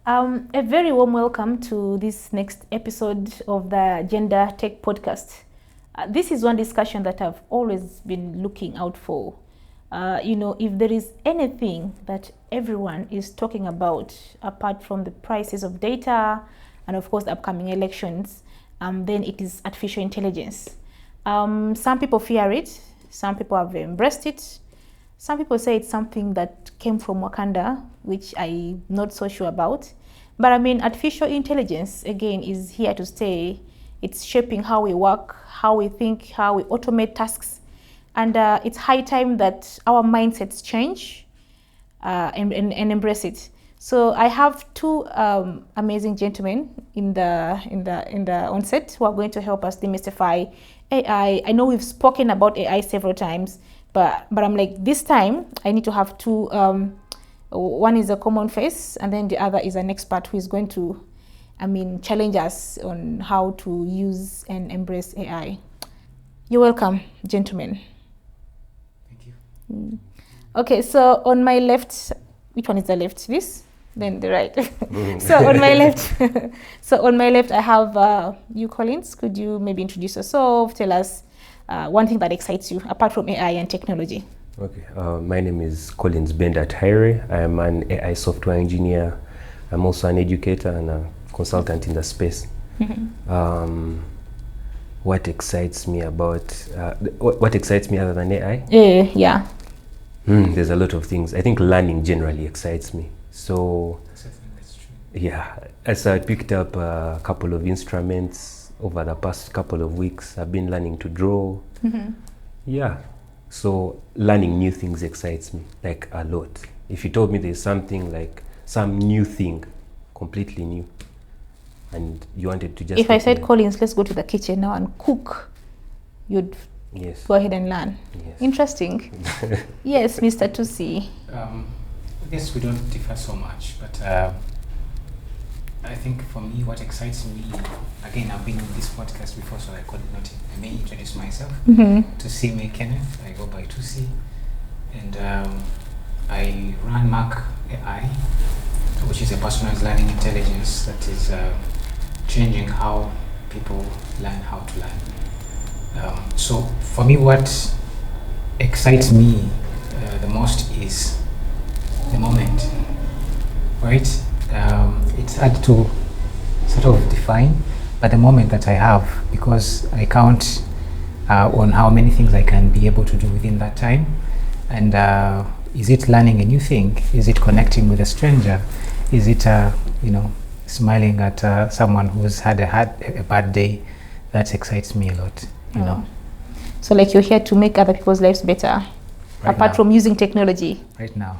A very warm welcome to this next episode of the Gender Tech Podcast. This is one discussion that I've always been looking out for. If there is anything that everyone is talking about, apart from the prices of data and, of course, the upcoming elections, then it is artificial intelligence. Some people fear it, some people have embraced it. Some people say it's something that came from Wakanda, which I'm not so sure about. But I mean, artificial intelligence, again, is here to stay. It's shaping how we work, how we think, how we automate tasks. And it's high time that our mindsets change and embrace it. So I have two amazing gentlemen in the onset who are going to help us demystify AI. I know we've spoken about AI several times, but I'm like, this time I need to have two. One is a common face, and then the other is an expert who is going to, challenge us on how to use and embrace AI. You're welcome, gentlemen. Thank you. Okay, so on my left, which one is the left? This? Then the right. So on my left, I have you, Collins. Could you maybe introduce yourself? Tell us one thing that excites you apart from AI and technology. Okay, my name is Collins Bender Tyre. I am an AI software engineer. I'm also an educator and a consultant in the space. What excites me about what excites me other than AI? Yeah. There's a lot of things. I think learning generally excites me. So That's true. yeah, as I picked up a couple of instruments over the past couple of weeks, I've been learning to draw. Yeah. So learning new things excites me, like, a lot. If you told me there's something like some new thing, completely new, and you wanted to just... If I said, Collins, let's go to the kitchen now and cook, you'd Yes. go ahead and learn. Yes. Interesting. Yes, Mr. Tusi. I guess we don't differ so much, but I think for me, what excites me, again, I've been on this podcast before, so I may introduce myself. Tusi May Kenneth, I go by Tusi, and I run Mac AI, which is a personalized learning intelligence that is changing how people learn how to learn. So for me, what excites me the most is the moment, right? It's hard to sort of define, but the moment that I have, because I count on how many things I can be able to do within that time. And is it learning a new thing? Is it connecting with a stranger? Is it, smiling at someone who's had a bad day? That excites me a lot, you know. So like you're here to make other people's lives better, apart now. from using technology. Right now.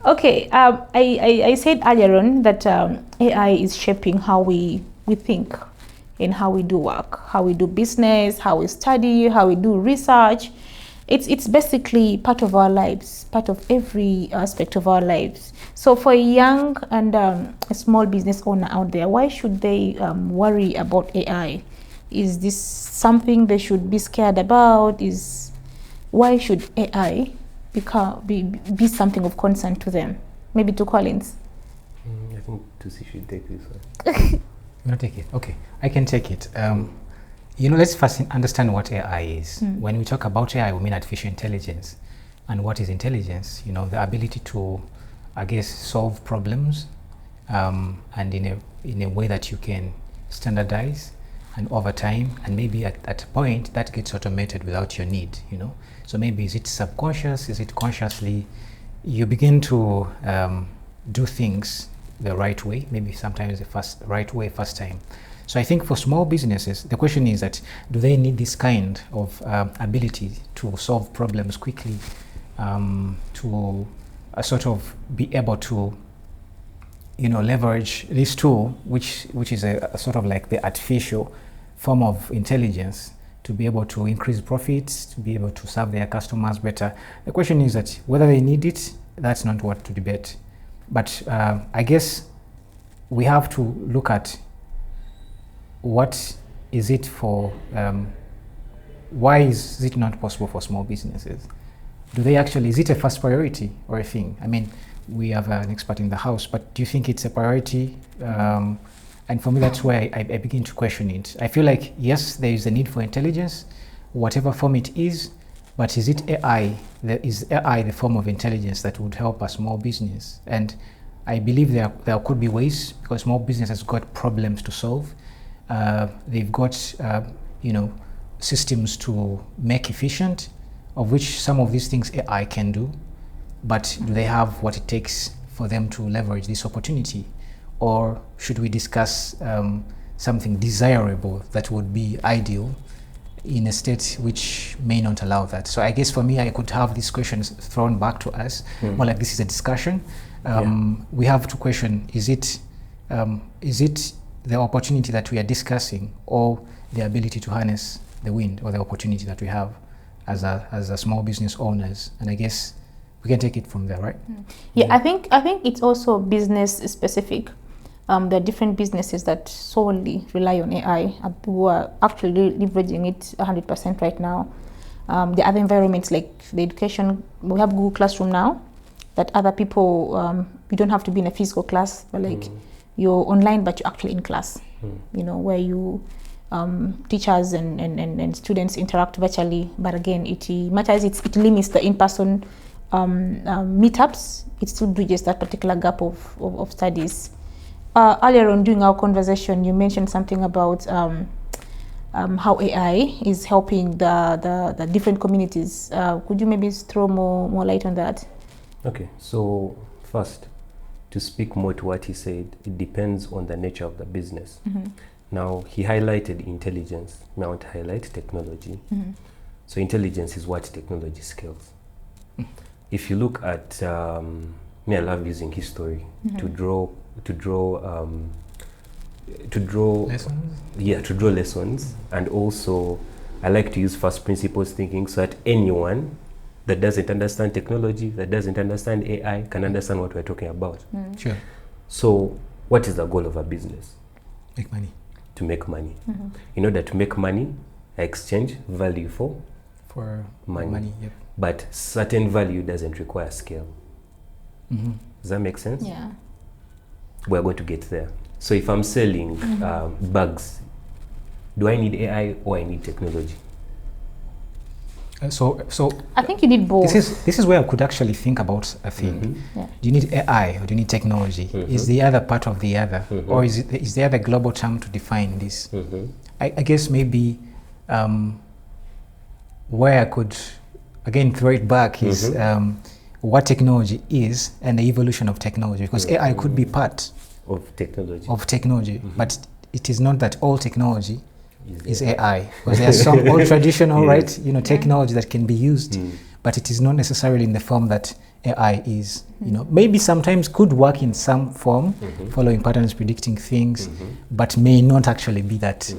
Okay, I said earlier on that AI is shaping how we think and how we do work, how we do business, how we study, how we do research. It's basically part of our lives, part of every aspect of our lives. So for a young and a small business owner out there, why should they worry about AI? Is this something they should be scared about? Why should AI be something of concern to them? Maybe to Collins. I think Tusi should take this one. You want to take it? Okay, I can take it. Let's first understand what AI is. When we talk about AI, we mean artificial intelligence. And what is intelligence? The ability to, I guess, solve problems and in a way that you can standardize, and over time, and maybe at a point that gets automated without your need, So maybe is it subconscious? Is it consciously? You begin to do things the right way, maybe sometimes the right way first time. So I think for small businesses, the question is that, do they need this kind of ability to solve problems quickly, to sort of be able to, leverage this tool, which is a sort of like the artificial form of intelligence, to be able to increase profits, to be able to serve their customers better. The question is that whether they need it, that's not what to debate. But I guess we have to look at what is it for, why is it not possible for small businesses? Is it a first priority or a thing? we have an expert in the house, but do you think it's a priority? And for me, that's where I begin to question it. I feel like, yes, there is a need for intelligence, whatever form it is, but is it AI? Is AI the form of intelligence that would help a small business? And I believe there could be ways, because small business has got problems to solve. They've got systems to make efficient, of which some of these things AI can do, but do they have what it takes for them to leverage this opportunity? Or should we discuss something desirable that would be ideal in a state which may not allow that? So I guess for me, I could have these questions thrown back to us, more like this is a discussion. We have to question, is it the opportunity that we are discussing, or the ability to harness the wind, or the opportunity that we have as a small business owners? And I guess we can take it from there, right? Yeah, I think it's also business specific. There are different businesses that solely rely on AI, who are actually leveraging it 100% right now. The other environments, like the education, we have Google Classroom now, that other people, you don't have to be in a physical class, but like you're online, but you're actually in class, where you teachers and students interact virtually. But again, it matters, it limits the in-person meetups. It still bridges that particular gap of studies. Earlier on during our conversation, you mentioned something about how AI is helping the different communities. Could you maybe throw more light on that? Okay, so first, to speak more to what he said, it depends on the nature of the business. Now, he highlighted intelligence. Now I want to highlight technology. So intelligence is what technology scales. If you look at, me, I love using history to draw Lessons? Yeah, to draw lessons. And also, I like to use first principles thinking, so that anyone that doesn't understand technology, that doesn't understand AI, can understand what we're talking about. Sure. So what is the goal of a business? Make money. To make money. In order to make money, I exchange value for money. Yep. But certain value doesn't require scale. Does that make sense? Yeah. We're going to get there. So if I'm selling bags, do I need AI or I need technology? So I think you need both. This is where I could actually think about a thing. Yeah. Do you need AI or do you need technology? Is the other part of the other, or is there the global term to define this? I guess maybe where I could again throw it back is what technology is and the evolution of technology, because AI could be part of technology. But it is not that all technology is AI, because there are some old traditional technology that can be used, but it is not necessarily in the form that AI is. Maybe sometimes could work in some form, following patterns, predicting things, but may not actually be that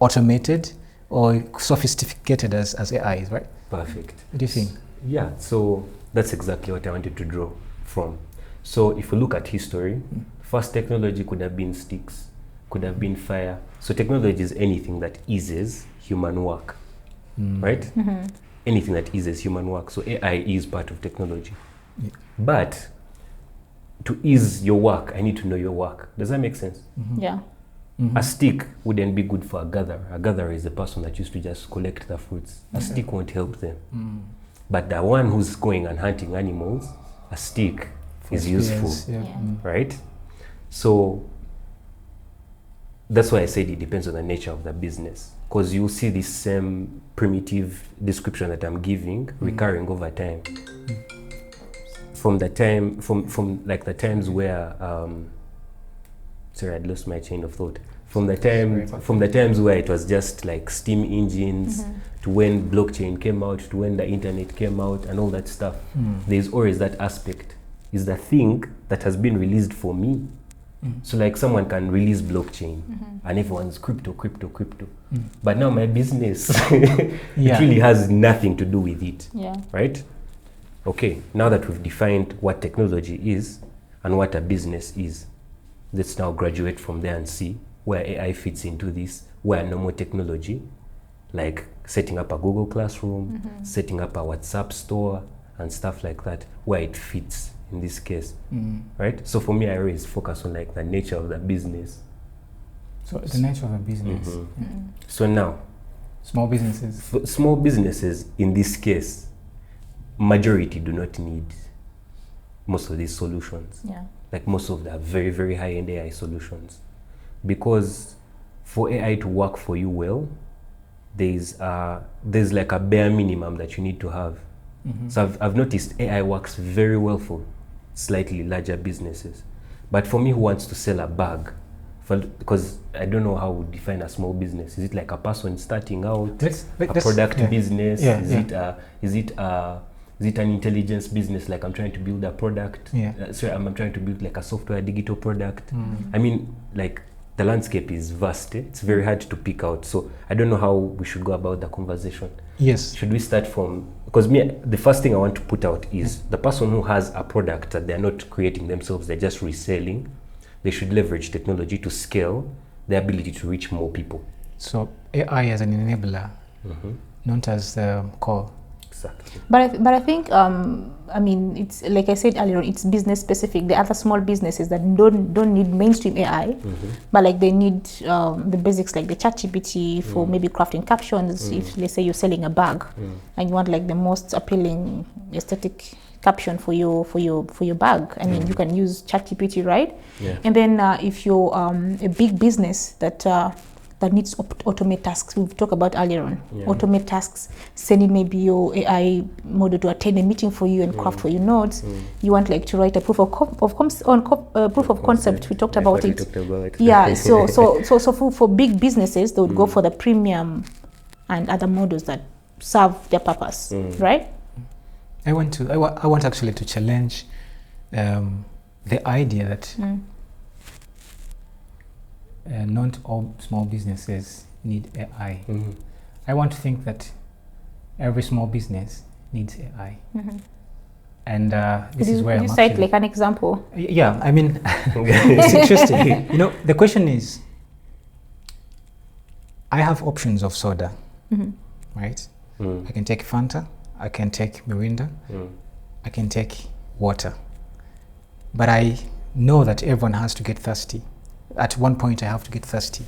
automated or sophisticated as AI is, right? Perfect. What do you think? Yeah, so that's exactly what I wanted to draw from. So if you look at history, first technology could have been sticks, could have been fire. So technology is anything that eases human work, right? Anything that eases human work. So AI is part of technology. Yeah. But to ease your work, I need to know your work. Does that make sense? Yeah. A stick wouldn't be good for a gatherer. A gatherer is the person that used to just collect the fruits. A stick won't help them. But the one who's going and hunting animals, a stick is useful, right? So that's why I said it depends on the nature of the business, because you see this same primitive description that I'm giving recurring over time. From the times where sorry, I'd lost my chain of thought. From the times where it was just like steam engines, to when blockchain came out, to when the internet came out and all that stuff. There's always that aspect. Is the thing that has been released for me. So like someone can release blockchain and everyone's crypto. But now my business, it really has nothing to do with it, right? Okay, now that we've defined what technology is and what a business is, let's now graduate from there and see where AI fits into this, where normal technology, like setting up a Google Classroom, setting up a WhatsApp store and stuff like that, where it fits in this case, right? So for me, I always focus on like the nature of the business. So the nature of a business. So now, Small businesses. small businesses in this case, majority do not need most of these solutions. Yeah. Like most of the very, very high-end AI solutions. Because for AI to work for you well, there's like a bare minimum that you need to have. So I've noticed AI works very well for slightly larger businesses. But for me who wants to sell a bag, because I don't know how we define a small business. Is it like a person starting out, a product business? Is it an intelligence business, like I'm trying to build a product? Sorry, I'm trying to build like a software digital product. I mean, like the landscape is vast. It's very hard to pick out. So I don't know how we should go about the conversation. Yes. Should we start from, because the first thing I want to put out is the person who has a product that they're not creating themselves, they're just reselling, they should leverage technology to scale their ability to reach more people. So AI as an enabler, not as the core. Exactly. But I think I mean, it's like I said earlier, it's business specific. The other small businesses that don't need mainstream AI, but like they need the basics like the ChatGPT for maybe crafting captions. If let's say you're selling a bag and you want like the most appealing aesthetic caption for your bag, I mean, you can use ChatGPT, right? And then if you're a big business that needs automate tasks, we've talked about earlier on, automate tasks, sending maybe your AI model to attend a meeting for you and craft for you notes. You want like to write a proof of concept. We talked about it. Yeah. So for big businesses, they would go for the premium and other models that serve their purpose, right? I want actually to challenge the idea that not all small businesses need AI. I want to think that every small business needs AI. And this is where I'm cite like an example. Yeah, I mean, it's interesting. You know, the question is, I have options of soda, right? I can take Fanta, I can take Mirinda, I can take water. But I know that everyone has to get thirsty. At one point I have to get thirsty.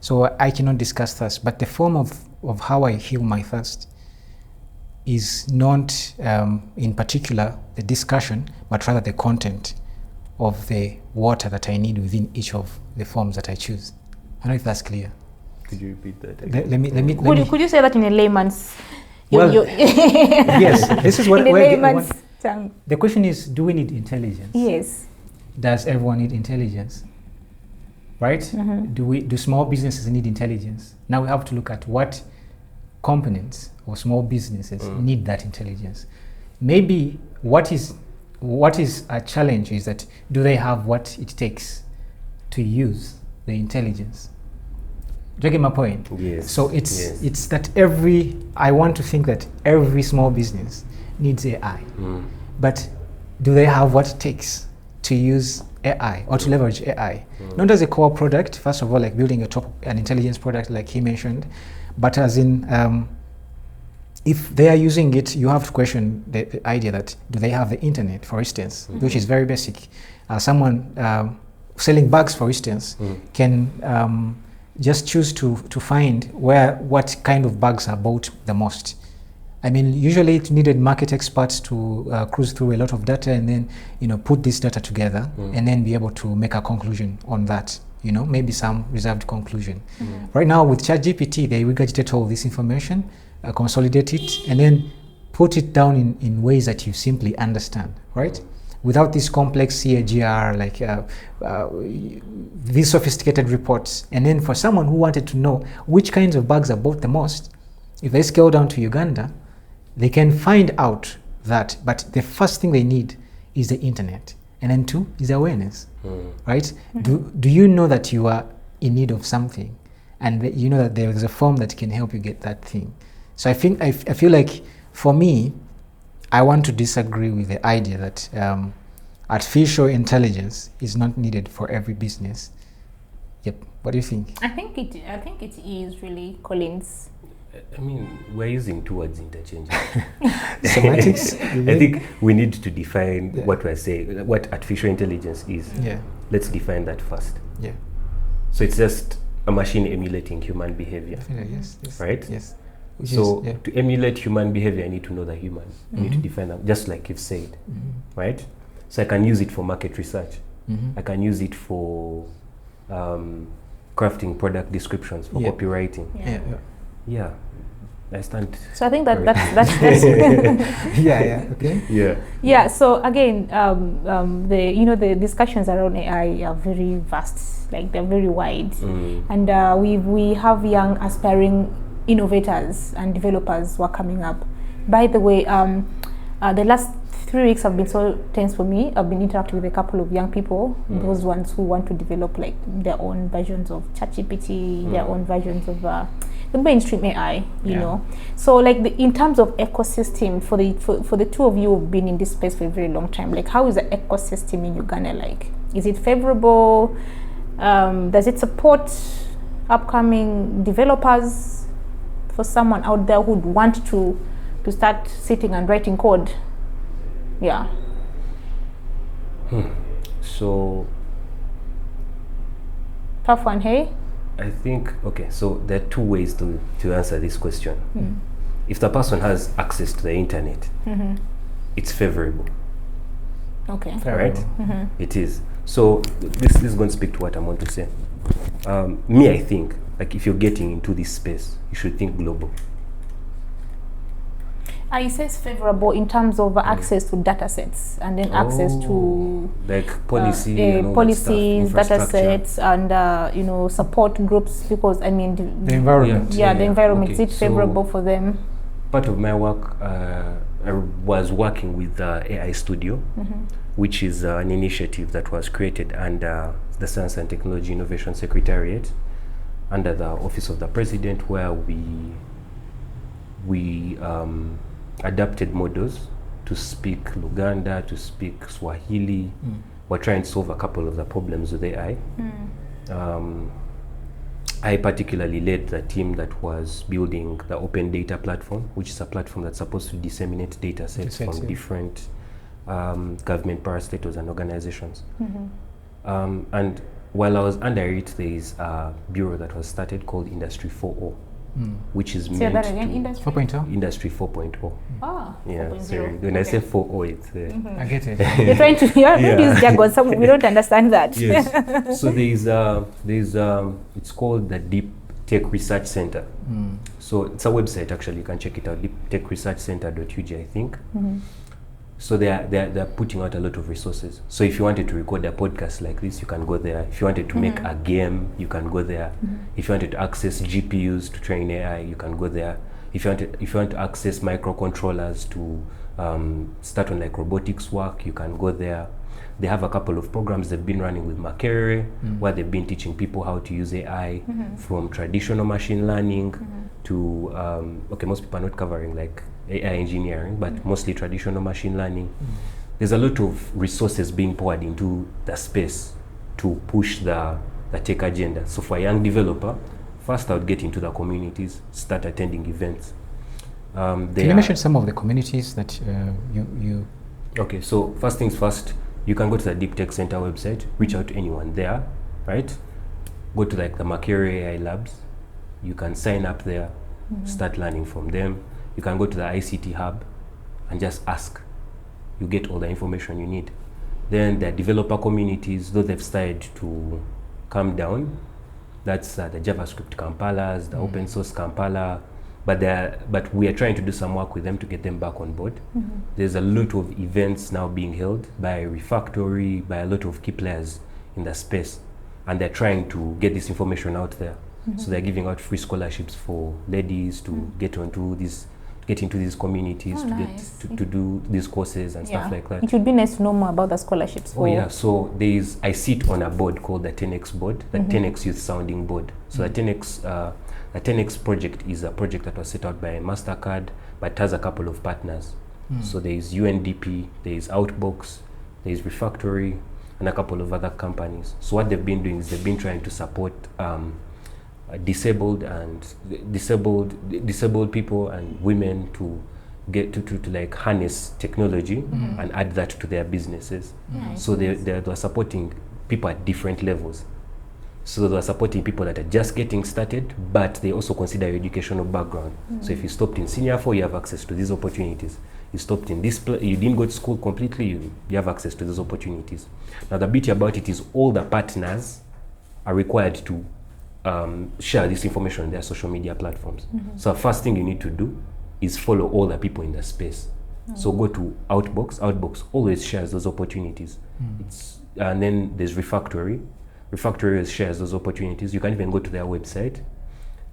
So I cannot discuss thirst, but the form of how I heal my thirst is not in particular the discussion, but rather the content of the water that I need within each of the forms that I choose. I don't know if that's clear. Could you repeat that again? Let me Could you say that in a layman's? Yes, this is what in a layman's tongue. The question is, do we need intelligence? Yes. Does everyone need intelligence? Right? Do small businesses need intelligence? Now we have to look at what components or small businesses need that intelligence. Maybe what is a challenge is that, do they have what it takes to use the intelligence? Do you get my point? Yes. So it's that I want to think that every small business needs AI. But do they have what it takes to use AI or to leverage AI? Not as a core product, first of all, like building an intelligence product like he mentioned, but as in if they are using it, you have to question the idea that, do they have the internet, for instance, which is very basic. Someone selling bags, for instance, can just choose to find what kind of bags are bought the most. I mean, usually it needed market experts to cruise through a lot of data and then, put this data together and then be able to make a conclusion on that, maybe some reserved conclusion. Right now with ChatGPT, they regurgitate all this information, consolidate it, and then put it down in ways that you simply understand, right? Without this complex CAGR, like these sophisticated reports. And then for someone who wanted to know which kinds of bags are bought the most, if they scale down to Uganda, they can find out that, but the first thing they need is the internet. And then two is awareness, right? Do you know that you are in need of something? And that you know that there is a form that can help you get that thing. So I feel like, for me, I want to disagree with the idea that artificial intelligence is not needed for every business. Yep. What do you think? I think it is really, Collins. I mean, we're using two words interchangeably. Semantics. I think we need to define Yeah. what we're saying, what artificial intelligence is. Yeah. Let's define that first. Yeah. So it's just a machine emulating human behavior, Definitely, yes. Yes. right? Yes. Which So is, yeah. to emulate human behavior, I need to know the human. I need to Mhm. define them, just like you've said, Mhm. right? So I can use it for market research. Mhm. I can use it for crafting product descriptions, for Yeah. copywriting. Yeah. Yeah. Yeah, I stand. So I think that corrected. that's Yeah. Yeah. Okay. Yeah. yeah. So again, the discussions around AI are very vast, like they're very wide, Mm. and we have young aspiring innovators and developers who are coming up. By the way, the last 3 weeks have been so tense for me. I've been interacting with a couple of young people, those ones who want to develop like their own versions of ChatGPT, their own versions of the mainstream AI, you Yeah. know. So like in terms of ecosystem, for the two of you who've been in this space for a very long time, like how is the ecosystem in Uganda like? Is it favorable? Does it support upcoming developers? For someone out there who'd want to start sitting and writing code? Yeah. So Tough one, hey? I think, okay, so there are two ways to answer this question. If the person has access to the internet, it's favorable, Okay. right? It is. So this is going to speak to what I want to say. Me, I think, like if you're getting into this space, you should think global. It says favorable in terms of access to data sets and then access to like policy, and all that stuff, policies, data infrastructure. sets, and support groups, because I mean The environment. yeah, the environment, Okay, is it so favorable for them? Part of my work, I was working with AI Studio, which is an initiative that was created under the Science and Technology Innovation Secretariat, under the Office of the President, where we adapted models to speak Luganda, to speak Swahili. We're trying to solve a couple of the problems with AI. I particularly led the team that was building the open data platform, which is a platform that's supposed to disseminate data sets Data sets, from yeah. different government parastatals and organizations. And while I was under it, there is a bureau that was started called Industry 4.0, which is Say meant that again, to industry. 4.0. Industry 4.0. Ah, Yeah, 4.0. sorry. When I say 4.0, it's I get it. You're trying to Yeah. use jargon. Some we don't understand that. Yes. So there's it's called the Deep Tech Research Center. So it's a website actually. You can check it out. deeptechresearchcenter.ug, I think. So they're putting out a lot of resources. So if you wanted to record a podcast like this, you can go there. If you wanted to make a game, you can go there. If you wanted to access GPUs to train AI, you can go there. If you want to access microcontrollers to start on like robotics work, you can go there. They have a couple of programs they've been running with Makerere, where they've been teaching people how to use AI from traditional machine learning to okay, most people are not covering like AI engineering, but mostly traditional machine learning. There's a lot of resources being poured into the space to push the tech agenda. So for a young developer, first I would get into the communities, start attending events. Can you mention some of the communities that you Okay, so first things first, you can go to the Deep Tech Center website, reach out to anyone there, right? Go to like the Makerere AI Labs. You can sign up there, start learning from them. You can go to the ICT Hub and just ask. You get all the information you need. Then the developer communities, though they've started to come down, that's the JavaScript Kampalas, the open source Kampala, but we are trying to do some work with them to get them back on board. There's a lot of events now being held by Refactory, by a lot of key players in the space, and they're trying to get this information out there. So they're giving out free scholarships for ladies to get into these communities, Oh, to nice. get to do these courses and stuff like that. It would be nice to know more about the scholarships. Oh yeah, so I sit on a board called the 10X board, the 10X Youth Sounding Board. So the 10X project is a project that was set out by MasterCard, but has a couple of partners. So there is UNDP, there is Outbox, there is Refactory, and a couple of other companies. So what they've been doing is they've been trying to support disabled people and women to get to like harness technology and add that to their businesses. So they're supporting people at different levels. So they're supporting people that are just getting started, but they also consider your educational background. So if you stopped in senior 4, you have access to these opportunities. You stopped in this, you didn't go to school completely, you have access to those opportunities. Now the beauty about it is all the partners are required to share this information on their social media platforms. So the first thing you need to do is follow all the people in the space. So go to Outbox. Outbox always shares those opportunities. And then there's Refactory. Refactory shares those opportunities. You can even go to their website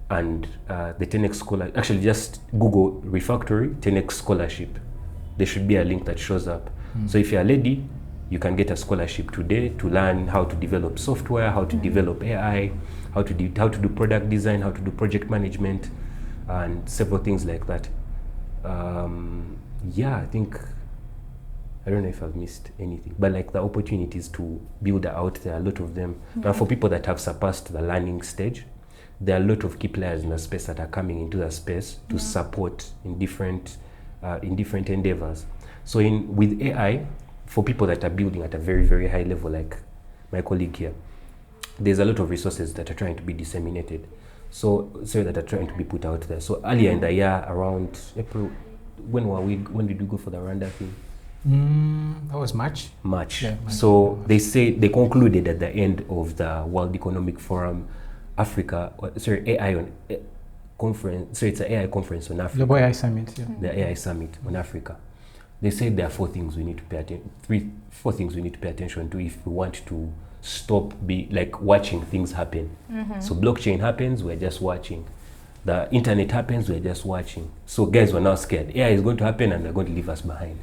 and the 10x scholar, actually just Google Refactory 10x scholarship. There should be a link that shows up. So if you're a lady, you can get a scholarship today to learn how to develop software, how to develop AI, how to do product design, how to do project management, and several things like that. Yeah, I think, I don't know if I've missed anything, but like the opportunities to build out there, a lot of them. Now for people that have surpassed the learning stage, there are a lot of key players in the space that are coming into the space to support in different endeavors. So with AI, for people that are building at a very, very high level, like my colleague here, there's a lot of resources that are trying to be disseminated. So that are trying to be put out there. So earlier in the year, around April, when did we go for the Rwanda thing? That was March. March. Yeah, March. So they concluded at the end of the World Economic Forum, conference. So it's an AI conference on Africa. The AI Summit. Yeah. The AI Summit on Africa. They said there are four things we need to pay attention to if we want to stop watching things happen. So blockchain happens, we're just watching. The internet happens, we're just watching. So guys were now scared. AI is going to happen and they're going to leave us behind.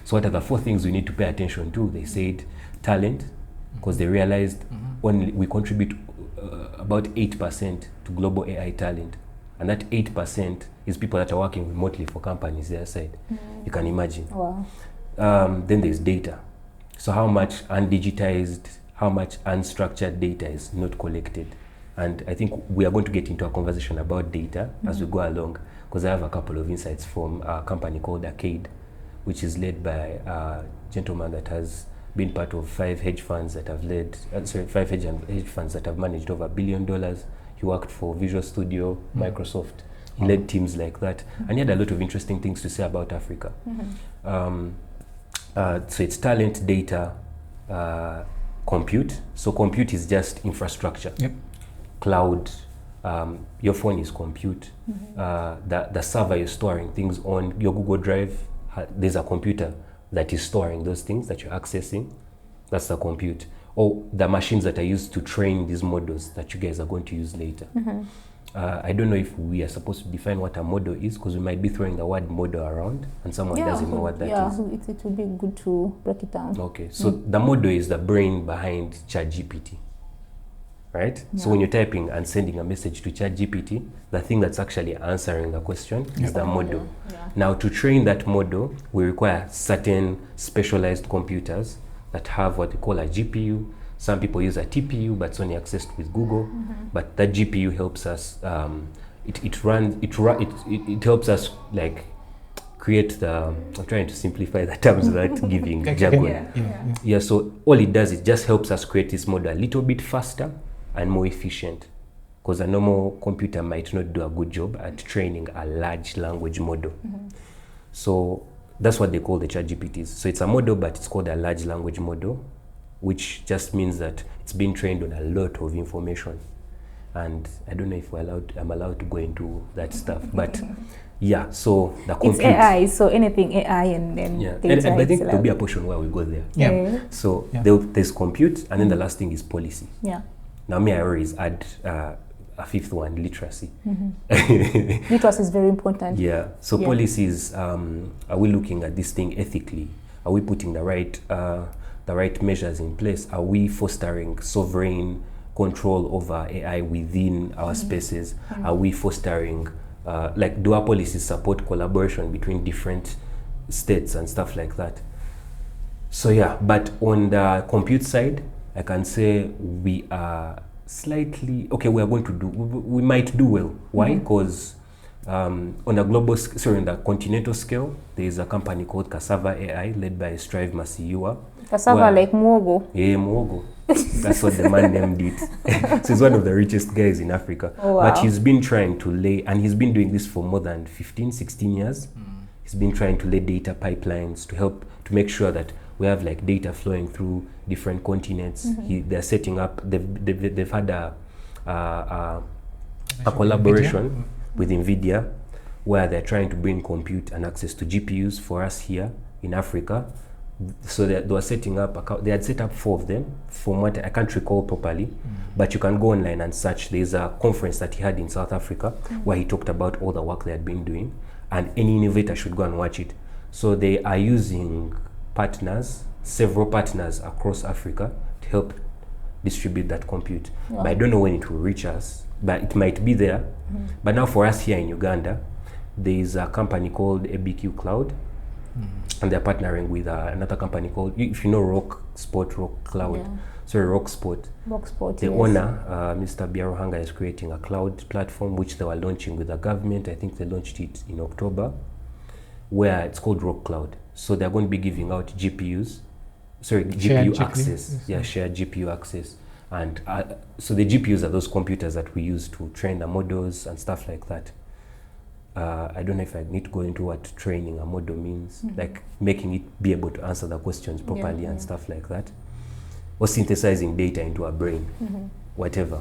So what are the four things we need to pay attention to? They said talent, because they realized only we contribute about 8% to global AI talent. And that 8% is people that are working remotely for companies their side. You can imagine. Wow. Then there's data. So how much undigitized, how much unstructured data is not collected. And I think we are going to get into a conversation about data as we go along, because I have a couple of insights from a company called Arcade, which is led by a gentleman that has been part of 5 hedge funds that have hedge funds that have managed over $1 billion. He worked for Visual Studio, Microsoft. He led teams like that. And he had a lot of interesting things to say about Africa. So it's talent, data, compute. So compute is just infrastructure. Yep. Cloud, your phone is compute. The server you're storing things on, your Google Drive, there's a computer that is storing those things that you're accessing. That's the compute. Or the machines that are used to train these models that you guys are going to use later. I don't know if we are supposed to define what a model is, because we might be throwing the word model around and someone doesn't know what that is. It would be good to break it down. Okay, so the model is the brain behind ChatGPT, right? So when you're typing and sending a message to ChatGPT, the thing that's actually answering the question is the model. Now to train that model, we require certain specialized computers that have what they call a GPU. Some people use a TPU, but it's only accessed with Google. But that GPU helps us. It helps us like create the. I'm trying to simplify the terms without giving jargon. Yeah. So all it does is just helps us create this model a little bit faster and more efficient, because a normal computer might not do a good job at training a large language model. So that's what they call the ChatGPTs. So it's a model, but it's called a large language model, which just means that it's been trained on a lot of information. And I don't know if I'm allowed to go into that stuff, but yeah, so the compute. It's AI, so anything AI and then data. And I think there'll be a portion where we go there. So there's compute, and then the last thing is policy. Now I always add a fifth one, literacy. Literacy is very important. So policies, are we looking at this thing ethically? Are we putting the right measures in place? Are we fostering sovereign control over AI within our spaces? Are we fostering, do our policies support collaboration between different states and stuff like that? So but on the compute side, I can say we are slightly okay. We are going to do. We might do well. Why? Because on a global, on the continental scale, there is a company called Cassava AI, led by Strive Masiyiwa. Cassava like muogo. Yeah, muogo. That's what the man named it. So he's one of the richest guys in Africa. Oh, wow. But he's been trying to lay, and he's been doing this for more than 15, 16 years. He's been trying to lay data pipelines to help to make sure that we have like data flowing through different continents. They're setting up. They've had a collaboration with NVIDIA, where they're trying to bring compute and access to GPUs for us here in Africa. So they were setting up, they had set up 4 of them, from what I can't recall properly, but you can go online and search. There's a conference that he had in South Africa where he talked about all the work they had been doing, and any innovator should go and watch it. So they are using partners, several partners across Africa to help distribute that compute. Wow. But I don't know when it will reach us, but it might be there. But now for us here in Uganda, there is a company called ABQ Cloud, and they're partnering with another company called, if you know Rock Cloud, Rock Sport. The owner, Mr. Biarohanga, is creating a cloud platform which they were launching with the government. I think they launched it in October, where it's called Rock Cloud. So they're going to be giving out GPU access. Yeah, shared GPU access. And so the GPUs are those computers that we use to train the models and stuff like that. I don't know if I need to go into what training a model means, like making it be able to answer the questions properly and stuff like that, or synthesizing data into a brain, whatever.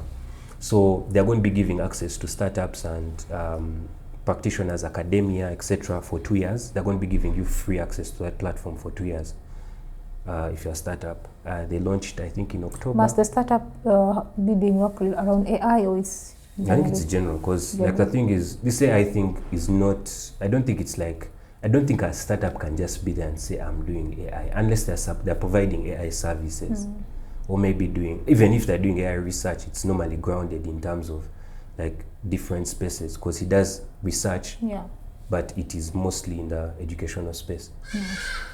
So they're going to be giving access to startups and practitioners, academia, etc. for 2 years. They're going to be giving you free access to that platform for 2 years if you're a startup. They launched, I think, in October. Must the startup be doing work around AI, or it's I think it's general, because like the thing is, this AI thing is not, I don't think a startup can just be there and say, I'm doing AI, unless they're providing AI services, or maybe even if they're doing AI research, it's normally grounded in terms of like different spaces, because he does research, but it is mostly in the educational space.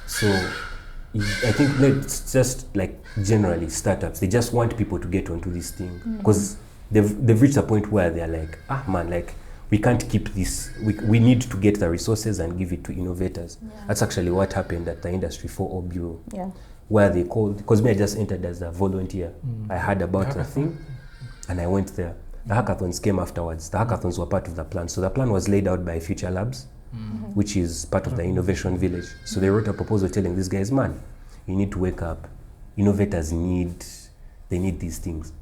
So I think it's just like generally startups, they just want people to get onto this thing, because they've reached a point where they're like, like we can't keep this, we need to get the resources and give it to innovators. That's actually what happened at the Industry 4.0 Bureau, where they called, because me I just entered as a volunteer. I heard about the thing and I went there. The hackathons came afterwards. The hackathons were part of the plan. So the plan was laid out by Future Labs, which is part of the Innovation Village. So they wrote a proposal telling these guys, man, you need to wake up. Innovators need these things.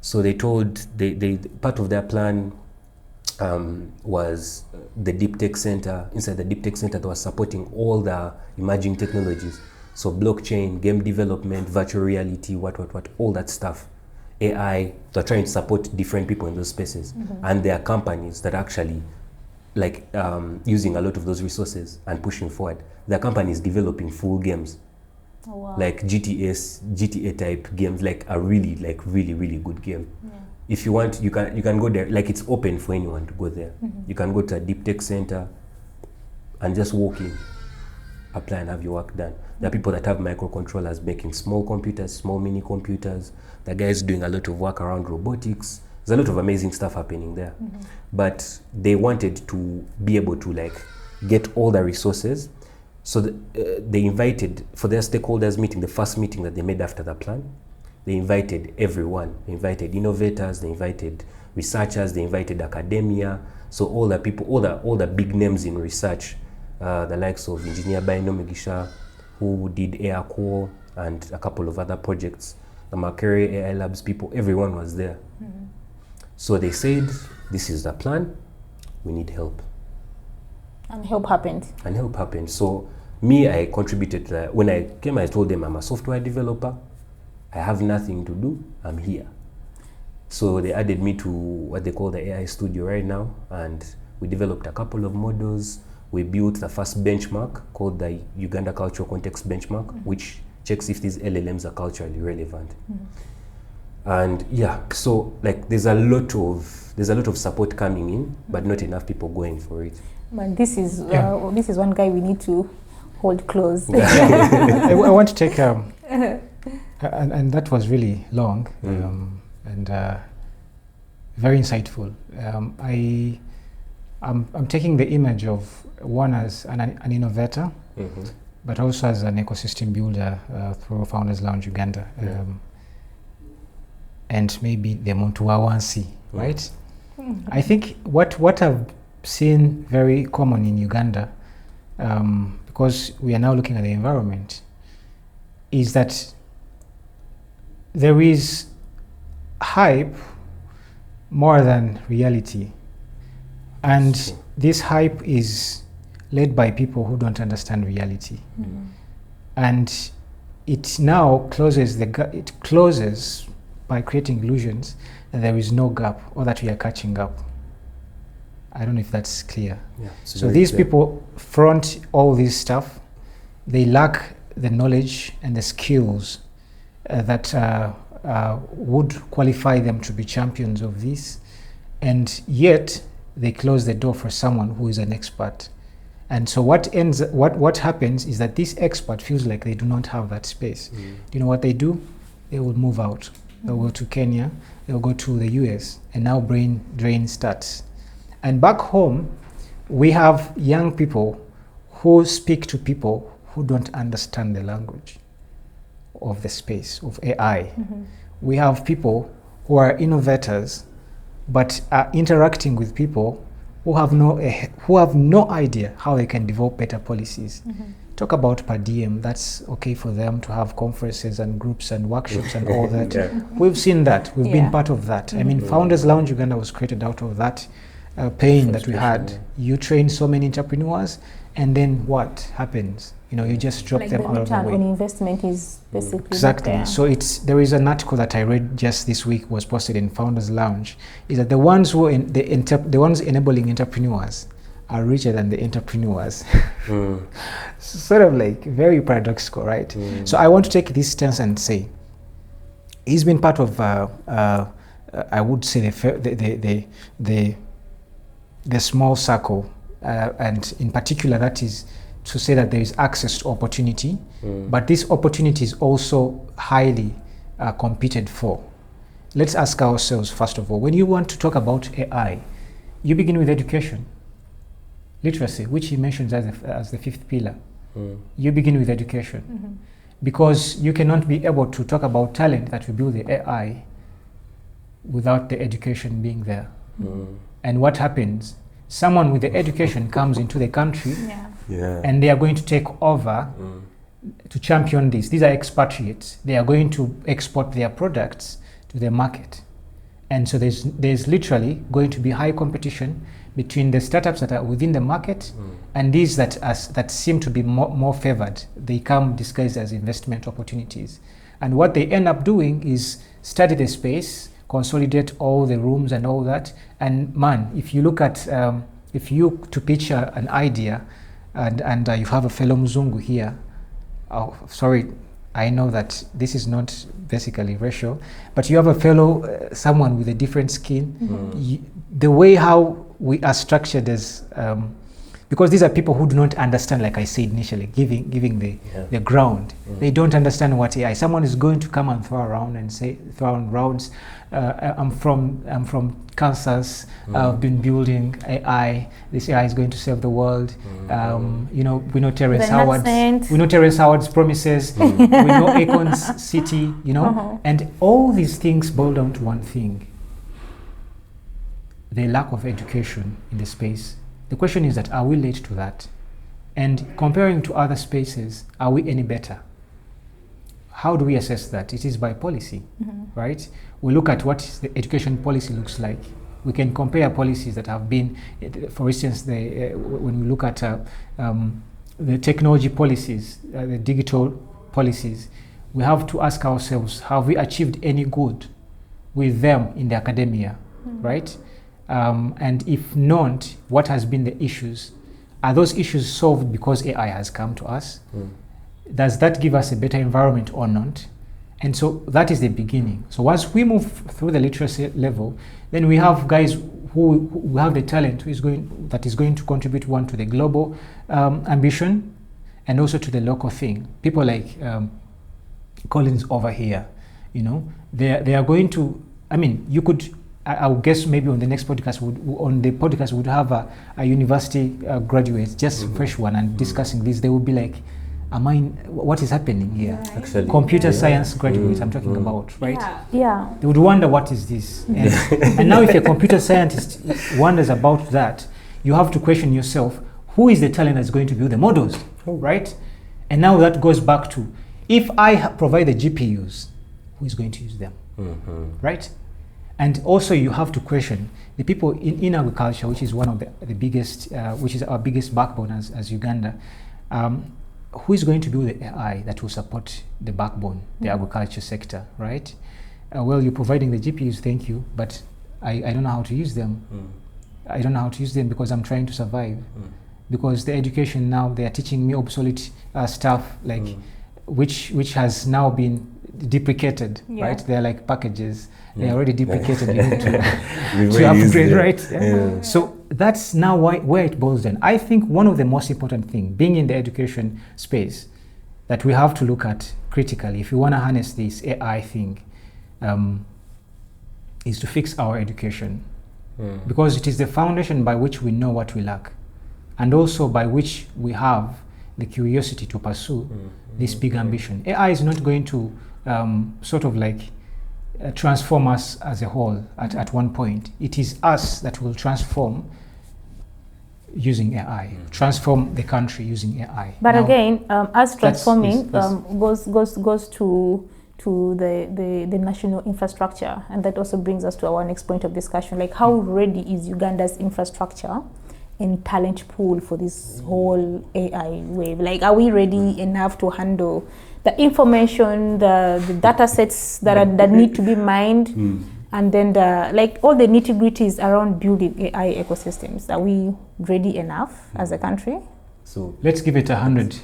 So they told, they part of their plan was the Deep Tech Center. Inside the Deep Tech Center, they were supporting all the emerging technologies. So blockchain, game development, virtual reality, what, all that stuff. AI, they're trying to support different people in those spaces. And there are companies that are actually like using a lot of those resources and pushing forward. There are companies developing full games. Oh, wow. Like GTA type games, like a really good game. If you want, you can go there. Like it's open for anyone to go there. You can go to a Deep Tech Center and just walk in, apply and have your work done. There are people that have microcontrollers making small computers, small mini computers. The guys doing a lot of work around robotics. There's a lot of amazing stuff happening there. But they wanted to be able to like get all the resources. So they invited, for their stakeholders meeting, the first meeting that they made after the plan, they invited everyone. They invited innovators, they invited researchers, they invited academia. So all the people, all the big names in research, the likes of Engineer Baino Megisha, who did AirCore and a couple of other projects, the Makere AI Labs people, everyone was there. So they said, this is the plan, we need help. And help happened. So me, I contributed. When I came, I told them I'm a software developer. I have nothing to do. I'm here. So they added me to what they call the AI studio right now. And we developed a couple of models. We built the first benchmark called the Uganda Cultural Context Benchmark, which checks if these LLMs are culturally relevant. And so like there's a lot of support coming in, but not enough people going for it. But this is one guy we need to hold close. I want to take and that was really long, and very insightful. I'm taking the image of one as an innovator, but also as an ecosystem builder through Founders Lounge Uganda, and maybe the Montuawansi, right? I think what I've seen very common in Uganda, because we are now looking at the environment, is that there is hype more than reality. And this hype is led by people who don't understand reality. And it now closes it closes by creating illusions that there is no gap or that we are catching up. I don't know if that's clear. Yeah, so these people front all this stuff. They lack the knowledge and the skills that would qualify them to be champions of this, and yet they close the door for someone who is an expert. And so what happens is that this expert feels like they do not have that space. Do you know what they do? They will move out. They'll go to Kenya, they'll go to the US, and now brain drain starts. And back home, we have young people who speak to people who don't understand the language of the space of AI. We have people who are innovators, but are interacting with people who have no idea how they can develop better policies. Talk about per diem. That's okay for them to have conferences and groups and workshops and all that. We've seen that. We've been part of that. I mean, Founders Lounge Uganda was created out of that pain that we had. You train so many entrepreneurs, and then what happens? You just drop them out of the way. Return on investment is basically exactly. So there is an article that I read just this week, was posted in Founders Lounge, is that the ones who the ones enabling entrepreneurs are richer than the entrepreneurs. Sort of like very paradoxical, right? So I want to take this stance and say, he's been part of I would say the small circle, and in particular that is to say that there is access to opportunity, but this opportunity is also highly competed for. Let's ask ourselves, first of all, when you want to talk about AI, you begin with education. Literacy, which he mentions as the fifth pillar. You begin with education. Because you cannot be able to talk about talent that will build the AI without the education being there. And what happens? Someone with the education comes into the country, and they are going to take over to champion this. These are expatriates. They are going to export their products to the market. And so there's literally going to be high competition between the startups that are within the market and these that seem to be more favored. They come disguised as investment opportunities. And what they end up doing is study the space, consolidate all the rooms and all that. And man, if you look at, if you to pitch an idea and you have a fellow Mzungu here, sorry, I know that this is not basically racial, but you have a fellow, someone with a different skin, the way how we are structured as, because these are people who do not understand, like I said initially, giving the ground. They don't understand what AI. Someone is going to come and throw around rounds. I'm from Kansas. I've been building AI. This AI is going to save the world. We know Terrence Howard's. We know Terrence Howard's promises. We know Akon's city. And all these things boil down to one thing: the lack of education in the space. The question is that, are we late to that? And comparing to other spaces, are we any better? How do we assess that? It is by policy, right? We look at what the education policy looks like. We can compare policies that have been, for instance, when we look at the technology policies, the digital policies, we have to ask ourselves, have we achieved any good with them in the academia, right? And if not, what has been the issues? Are those issues solved because AI has come to us? Does that give us a better environment or not? And so that is the beginning. So once we move through the literacy level, then we have guys who have the talent that is going to contribute to the global ambition and also to the local thing. People like Collins over here, they are going to, you could I would guess maybe on the next podcast, we would have a university graduate, just fresh one, and discussing this. They would be like, what is happening here? Actually, Computer science graduates, I'm talking about, right? Yeah. They would wonder, what is this? And now if a computer scientist wonders about that, you have to question yourself, who is the talent that's going to build the models, right? And now that goes back to, if I provide the GPUs, who is going to use them, right? And also you have to question the people in agriculture, which is one of the biggest, which is our biggest backbone as Uganda. Who is going to build the AI that will support the backbone, the agriculture sector, right? Well, you're providing the GPUs, thank you, but I don't know how to use them. I don't know how to use them because I'm trying to survive. Because the education now, they are teaching me obsolete stuff, like which has now been deprecated, right? They're like packages. They're already deprecated. You need to upgrade, right? Yeah. So that's now where it boils down. I think one of the most important things, being in the education space, that we have to look at critically, if you want to harness this AI thing, is to fix our education. Because it is the foundation by which we know what we lack, and also by which we have the curiosity to pursue this big ambition. AI is not going to sort of like transform us as a whole at one point. It is us that will transform using AI, transform the country using AI. But now, again, us transforming goes to the national infrastructure, and that also brings us to our next point of discussion. Like, how ready is Uganda's infrastructure and talent pool for this whole AI wave? Like, are we ready enough to handle the information, the data sets that need to be mined, and then like all the nitty-gritties around building AI ecosystems? Are we ready enough as a country? So let's give it 100,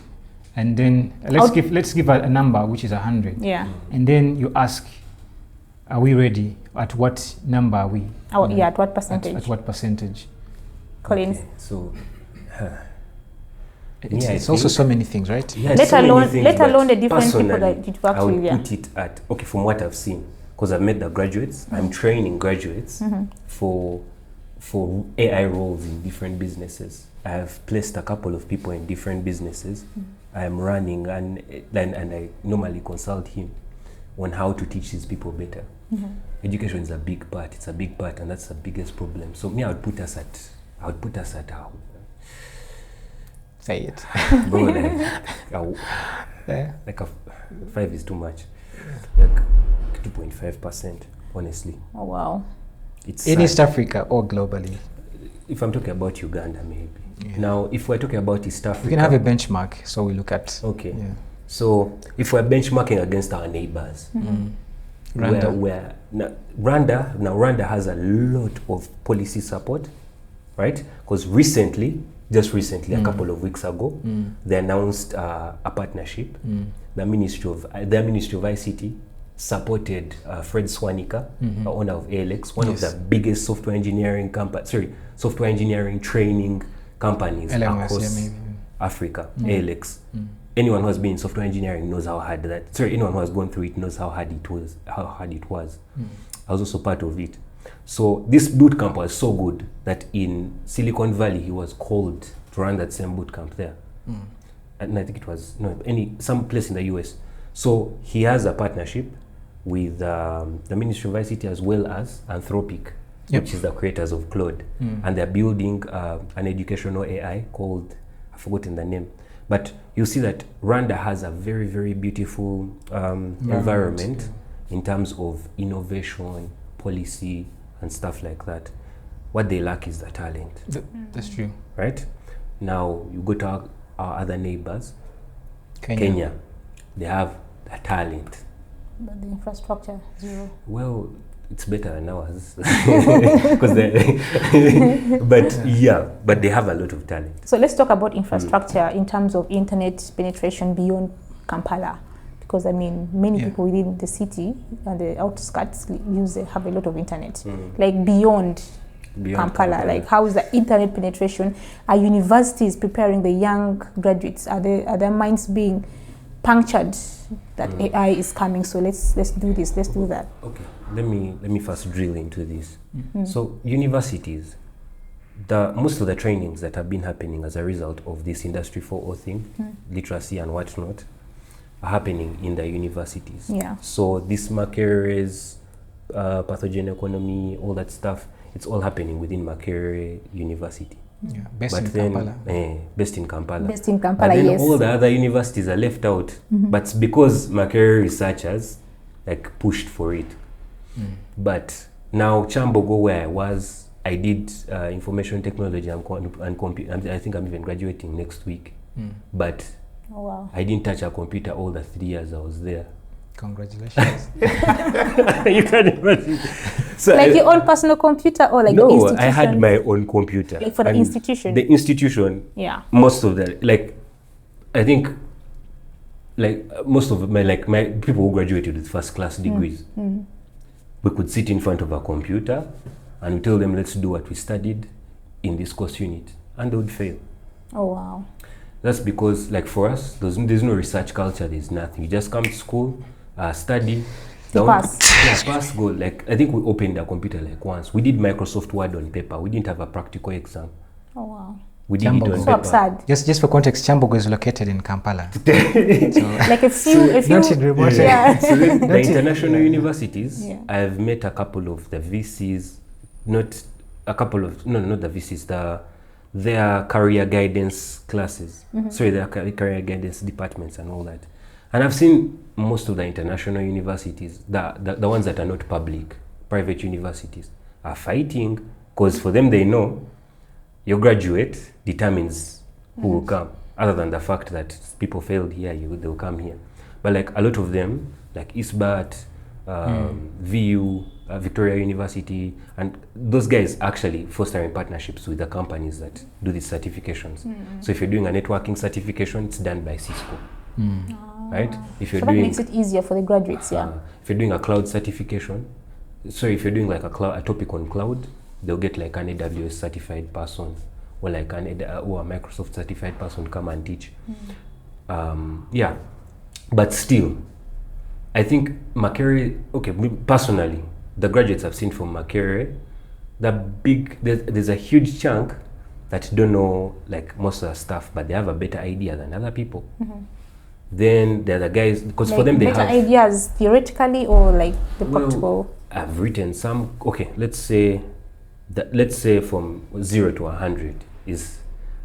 and then let's give a number which is 100. Yeah. And then you ask, are we ready? At what number are we? Oh, yeah. At what percentage? At what percentage? Collins. Okay, so. It's also so many things, right? Yeah, let alone the different people that you work I would with. put it at, okay, from what I've seen, because I've met the graduates, I'm training graduates for AI roles in different businesses. I have placed a couple of people in different businesses. I am running, and I normally consult him on how to teach these people better. Education is a big part. It's a big part, and that's the biggest problem. So me, I would put us at how? Say it. Bro, like a 5 is too much. Like 2.5%, honestly. Oh, wow. It's in East Africa or globally? If I'm talking about Uganda, maybe. Yeah. Now, if we're talking about East Africa, we can have a benchmark, so we look at. Okay. Yeah. So if we're benchmarking against our neighbors, Rwanda has a lot of policy support, right? Because just recently, a couple of weeks ago, they announced a partnership. Their Ministry of ICT supported Fred Swanika, owner of ALX, one of the biggest software engineering training companies across Africa. ALX. Anyone who has been in software engineering knows how hard that. Anyone who has gone through it knows how hard it was. I was also part of it. So this boot camp was so good that in Silicon Valley he was called to run that same boot camp there. And I think it was some place in the US. So he has a partnership with the Ministry of ICT as well as Anthropic, which is the creators of Claude. And they're building an educational AI called, I've forgotten the name. But you see that Rwanda has a very, very beautiful environment in terms of innovation, policy, and stuff like that. What they lack is the talent. That's true. Right? Now, you go to our other neighbors, Kenya, they have the talent. But the infrastructure, zero. Well, it's better than ours. But they have a lot of talent. So let's talk about infrastructure in terms of internet penetration beyond Kampala. Because I mean, many people within the city and the outskirts have a lot of internet. Like beyond Kampala, like how is the internet penetration? Are universities preparing the young graduates? Are their minds being punctured that AI is coming, so let's do this, let's do that. Okay, let me first drill into this. So universities, most of the trainings that have been happening as a result of this Industry 4.0 thing, literacy and whatnot, are happening in the universities. Yeah. So this Makerre's pathogen economy, all that stuff, it's all happening within Makerere University. Yeah, based But in then, Kampala. based in Kampala. Based in But Kampala, then yes. all the other universities are left out. But because Makerere researchers like pushed for it. But now Chambogo, where I was, I did information technology and I think I'm even graduating next week. But Oh, wow. I didn't touch a computer all the 3 years I was there. Congratulations. You can imagine. So Like your own personal computer or like the no, institution? I had my own computer. Like for the And institution? The institution, Yeah. most of the, like, I think, like, most of my people who graduated with first class degrees, we could sit in front of a computer and we tell them, let's do what we studied in this course unit. And they would fail. Oh, wow. That's because, like, for us, there's no research culture, there's nothing. You just come to school, study. You pass. Yeah, pass, go. Like, I think we opened a computer like once. We did Microsoft Word on paper. We didn't have a practical exam. Oh, wow. We did it Jambo. on So paper. absurd. Just for context, Chambogo is located in Kampala. Like if you Not in remote yeah. So then the Not in- international universities, Yeah. I've met a couple of the VCs, not the VCs, their career guidance classes. Sorry, their career guidance departments and all that. And I've seen most of the international universities, the ones that are not public, private universities, are fighting because for them they know your graduate determines who will come, other than the fact that people failed here, they'll come here. But like a lot of them, like ISBAT, VU, Victoria University, and those guys actually fostering partnerships with the companies that do these certifications. So if you're doing a networking certification, it's done by Cisco, right? If you're So that doing makes it easier for the graduates, yeah. if you're doing a cloud certification, so if you're doing like a topic on cloud, they'll get like an AWS certified person or like or a Microsoft certified person come and teach. Yeah, but still, I think Makerere, okay, personally, the graduates I've seen from Makerere, there's a huge chunk that don't know like most of the stuff, but they have a better idea than other people. Then there are the guys, because Like for them they better have ideas theoretically or like the Well, practical. I've written some. Okay, let's say from 0 to 100 is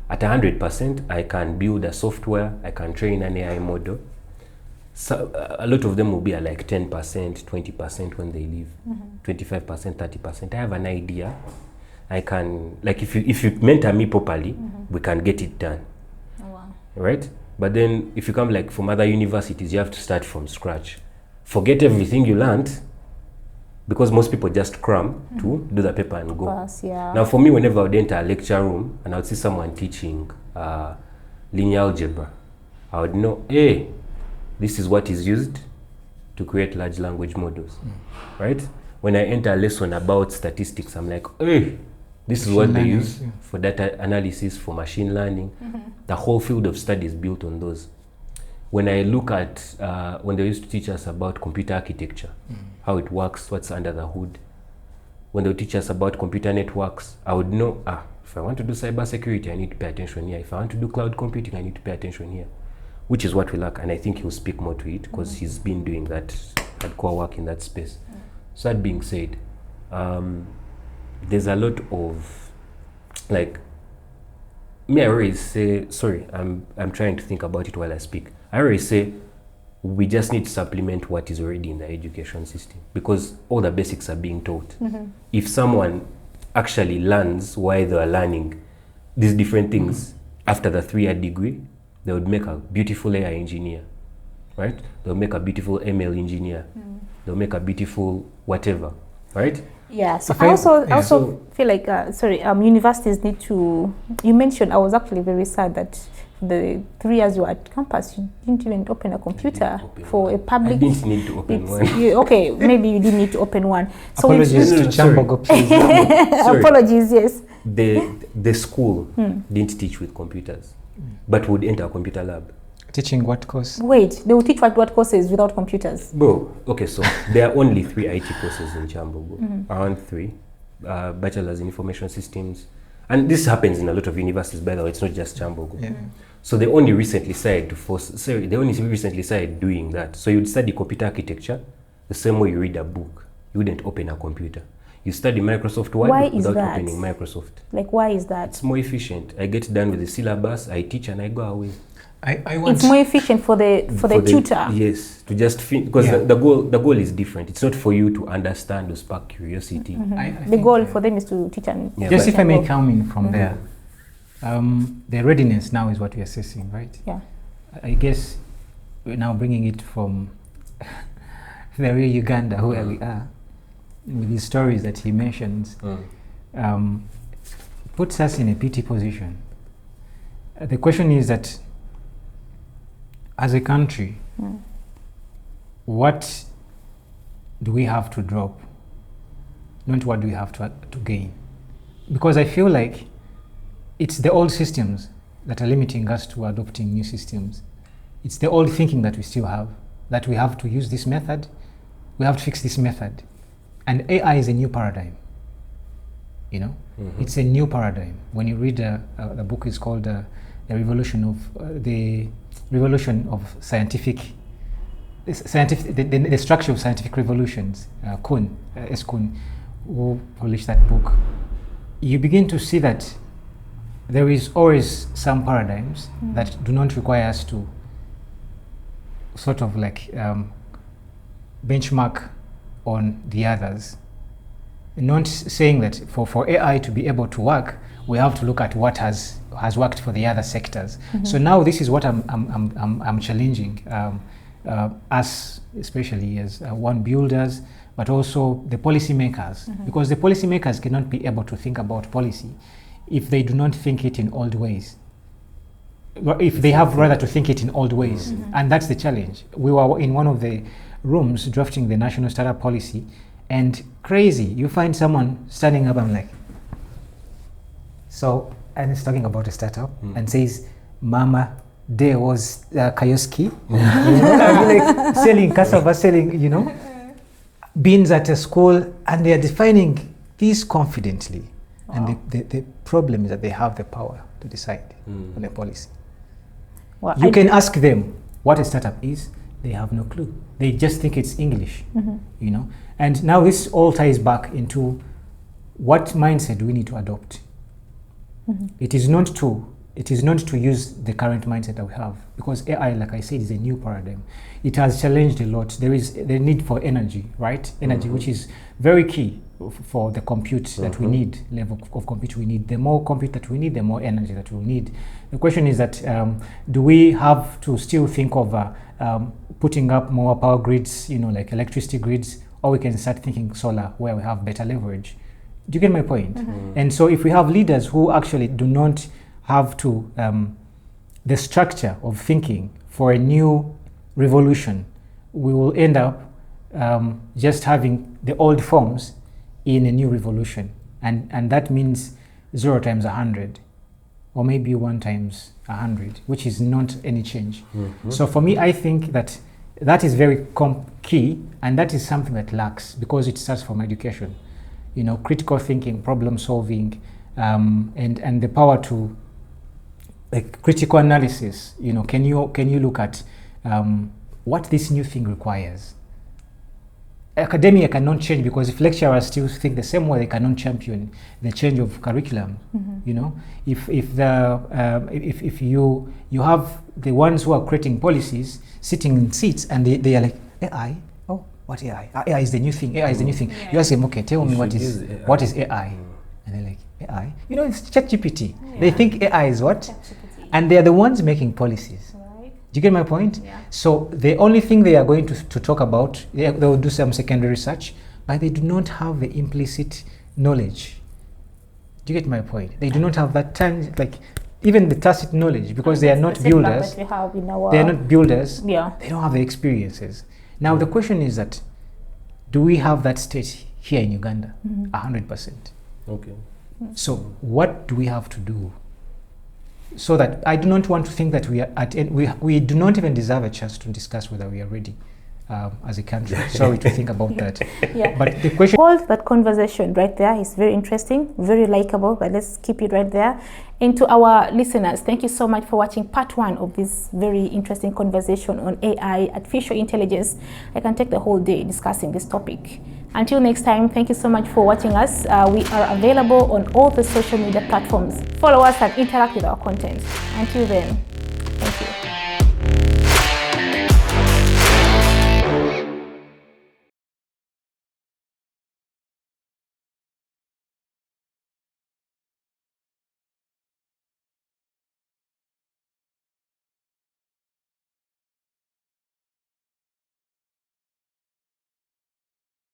at 100%. I can build a software. I can train an AI model. So a lot of them will be at like 10%, 20% when they leave, 25%, 30%. I have an idea. I can, like, if you mentor me properly, we can get it done. Oh, wow. Right? But then if you come like from other universities, you have to start from scratch. Forget everything you learned, because most people just cram to do the paper and go. Pass, yeah. Now for me, whenever I would enter a lecture room and I would see someone teaching linear algebra, I would know, hey, this is what is used to create large language models, right? When I enter a lesson about statistics, I'm like, hey, this is what they learning, use for data analysis, for machine learning. The whole field of study is built on those. When I look at, when they used to teach us about computer architecture, how it works, what's under the hood. When they would teach us about computer networks, I would know, if I want to do cybersecurity, I need to pay attention here. If I want to do cloud computing, I need to pay attention here, which is what we lack. And I think he'll speak more to it because he's been doing that hardcore work in that space. So that being said, there's a lot of, like, me, I always say, sorry, I'm trying to think about it while I speak. I always say, we just need to supplement what is already in the education system because all the basics are being taught. If someone actually learns why they are learning these different things after the 3-year degree, they would make a beautiful AI engineer, right? They'll make a beautiful ML engineer. They'll make a beautiful whatever, right? Yeah, so If I I- also yeah. also feel like universities need to. You mentioned I was actually very sad that the 3 years you were at campus, you didn't even open a computer open for a I public. didn't need to open one. Okay, maybe you didn't need to open one. So Apologies No, to no, sorry. Chambogo, please. Sorry. apologies, yes. The school didn't teach with computers, but would enter a computer lab. teaching what course? Wait, they will teach what courses without computers? Bro, okay, so there are only 3 IT courses in Chambogo. Around 3. Bachelor's in Information Systems. And this happens in a lot of universities, by the way, it's not just Chambogo. Yeah. So they only recently started doing that. So you'd study computer architecture the same way you read a book. You wouldn't open a computer. You study Microsoft Word Why is without that? opening Microsoft. Like, why is that? It's more efficient. I get done with the syllabus, I teach, and I go away. I want It's more efficient for the tutor. Yes, to just because Yeah. the goal is different. It's not for you to understand or spark curiosity. I The think, goal for them is to teach and Yeah, just but- if I may come in from there, the readiness now is what we're assessing, right? Yeah. I guess we're now bringing it from the real Uganda, where we are, with the stories that he mentions, puts us in a pity position. The question is that, as a country, what do we have to drop? Not what do we have to gain? Because I feel like it's the old systems that are limiting us to adopting new systems. It's the old thinking that we still have, that we have to use this method, we have to fix this method. And AI is a new paradigm. You know, it's a new paradigm. When you read the book is called the revolution of scientific, the structure of scientific revolutions. Kuhn, S. Kuhn, who published that book. You begin to see that there is always some paradigms that do not require us to sort of like benchmark on the others. Not saying that for AI to be able to work, we have to look at what has worked for the other sectors. So now this is what I'm challenging us, especially as one builders, but also the policymakers, because the policymakers cannot be able to think about policy if they do not think it in old ways. If they have rather to think it in old ways, and that's the challenge. We were in one of the rooms drafting the national startup policy, and crazy, you find someone standing up, I'm like, so, and it's talking about a startup and says, Mama, there was Kayoski, like selling cassava, selling, beans at a school, and they are defining this confidently. Wow. And the problem is that they have the power to decide on a policy. Well, you can ask them what a startup is, they have no clue. They just think it's English, And now this all ties back into what mindset do we need to adopt. It is not to use the current mindset that we have, because AI, like I said, is a new paradigm. It has challenged a lot. There is the need for energy, right? Energy, which is very key for the compute that we need, level of compute we need. The more compute that we need, the more energy that we'll need. The question is that, do we have to still think of putting up more power grids, like electricity grids, or we can start thinking solar, where we have better leverage? Do you get my point? And so if we have leaders who actually do not have to the structure of thinking for a new revolution, we will end up just having the old forms in a new revolution, and that means 0 times 100, or maybe 1 times 100, which is not any change. So for me, I think that is very key, and that is something that lacks, because it starts from education. Critical thinking, problem solving, and the power to critical analysis. Can you look at what this new thing requires? Academia cannot change, because if lecturers still think the same way, they cannot champion the change of curriculum. If you have the ones who are creating policies sitting in seats, and they are like, AI. What AI? AI is the new thing. AI is the new thing. You ask them, okay, tell me what is AI? And they're like, AI? It's ChatGPT. Yeah. They think AI is what? And they are the ones making policies. Right. Do you get my point? Yeah. So the only thing they are going to talk about, they will do some secondary research, but they do not have the implicit knowledge. Do you get my point? They do not have that even the tacit knowledge, because they are not builders. They are not builders. Yeah. They don't have the experiences. Now the question is that, do we have that state here in Uganda? 100%. Okay. So what do we have to do so that I do not want to think that we do not even deserve a chance to discuss whether we are ready as a country. Sorry to think about that. Yeah. But the question... Hold that conversation right there. It's very interesting, very likable, but let's keep it right there. And to our listeners, thank you so much for watching part 1 of this very interesting conversation on AI, artificial intelligence. I can take the whole day discussing this topic. Until next time, thank you so much for watching us. We are available on all the social media platforms. Follow us and interact with our content. Until then.